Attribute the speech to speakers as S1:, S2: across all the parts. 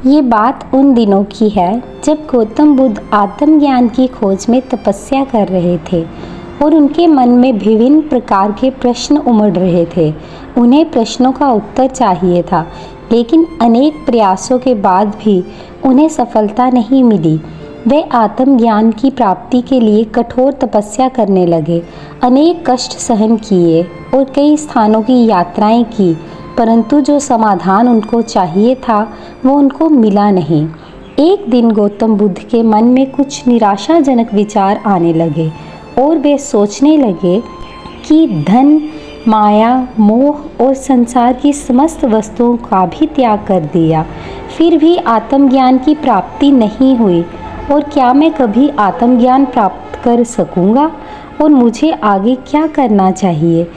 S1: ये बात उन दिनों की है जब गौतम बुद्ध आत्मज्ञान की खोज में तपस्या कर रहे थे और उनके मन में विभिन्न प्रकार के प्रश्न उमड़ रहे थे। उन्हें प्रश्नों का उत्तर चाहिए था, लेकिन अनेक प्रयासों के बाद भी उन्हें सफलता नहीं मिली। वे आत्मज्ञान की प्राप्ति के लिए कठोर तपस्या करने लगे, अनेक कष्ट सहन किए और कई स्थानों की यात्राएं की, परंतु जो समाधान उनको चाहिए था वो उनको मिला नहीं। एक दिन गौतम बुद्ध के मन में कुछ निराशाजनक विचार आने लगे और वे सोचने लगे कि धन, माया, मोह और संसार की समस्त वस्तुओं का भी त्याग कर दिया, फिर भी आत्मज्ञान की प्राप्ति नहीं हुई, और क्या मैं कभी आत्मज्ञान प्राप्त कर सकूंगा और मुझे आगे क्या करना चाहिए।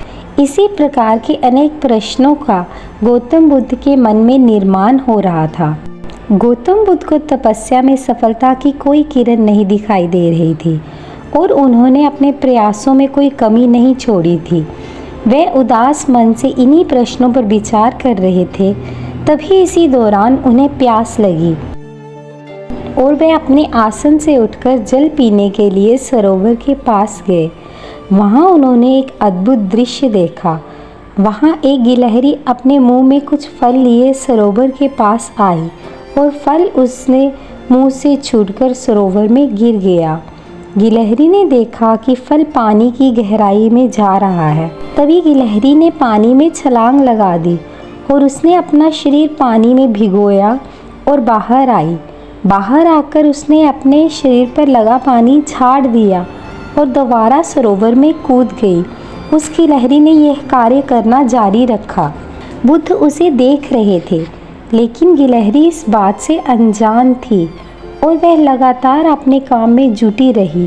S1: इसी प्रकार के अनेक प्रश्नों का गौतम बुद्ध के मन में निर्माण हो रहा था। गौतम बुद्ध को तपस्या में सफलता की कोई किरण नहीं दिखाई दे रही थी और उन्होंने अपने प्रयासों में कोई कमी नहीं छोड़ी थी। वे उदास मन से इन्हीं प्रश्नों पर विचार कर रहे थे। तभी इसी दौरान उन्हें प्यास लगी और वे अपने आसन से उठकर जल पीने के लिए सरोवर के पास गए। वहाँ उन्होंने एक अद्भुत दृश्य देखा। वहाँ एक गिलहरी अपने मुंह में कुछ फल लिए सरोवर के पास आई और फल उसने मुंह से छूटकर सरोवर में गिर गया। गिलहरी ने देखा कि फल पानी की गहराई में जा रहा है। तभी गिलहरी ने पानी में छलांग लगा दी और उसने अपना शरीर पानी में भिगोया और बाहर आई। बाहर आकर उसने अपने शरीर पर लगा पानी झाड़ दिया और दोबारा सरोवर में कूद गई। उस गिलहरी ने यह कार्य करना जारी रखा। बुद्ध उसे देख रहे थे, लेकिन गिलहरी इस बात से अनजान थी और वह लगातार अपने काम में जुटी रही।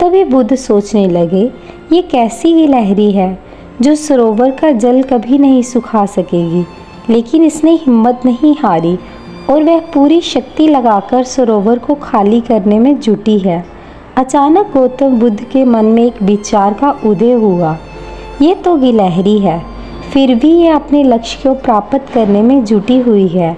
S1: तभी बुद्ध सोचने लगे, ये कैसी गिलहरी है जो सरोवर का जल कभी नहीं सुखा सकेगी, लेकिन इसने हिम्मत नहीं हारी और वह पूरी शक्ति लगाकर सरोवर को खाली करने में जुटी है। अचानक गौतम बुद्ध के मन में एक विचार का उदय हुआ। ये तो गिलहरी है, फिर भी ये अपने लक्ष्य को प्राप्त करने में जुटी हुई है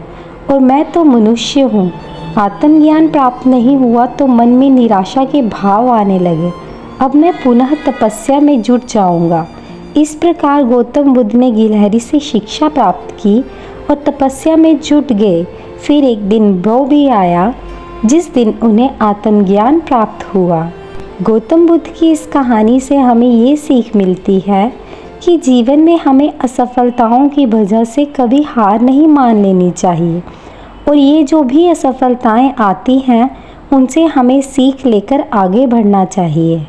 S1: और मैं तो मनुष्य हूँ। आत्मज्ञान प्राप्त नहीं हुआ तो मन में निराशा के भाव आने लगे। अब मैं पुनः तपस्या में जुट जाऊँगा। इस प्रकार गौतम बुद्ध ने गिलहरी से शिक्षा प्राप्त की और तपस्या में जुट गए। फिर एक दिन वो भी आया जिस दिन उन्हें आत्मज्ञान प्राप्त हुआ। गौतम बुद्ध की इस कहानी से हमें ये सीख मिलती है कि जीवन में हमें असफलताओं की वजह से कभी हार नहीं मान लेनी चाहिए, और ये जो भी असफलताएं आती हैं उनसे हमें सीख लेकर आगे बढ़ना चाहिए।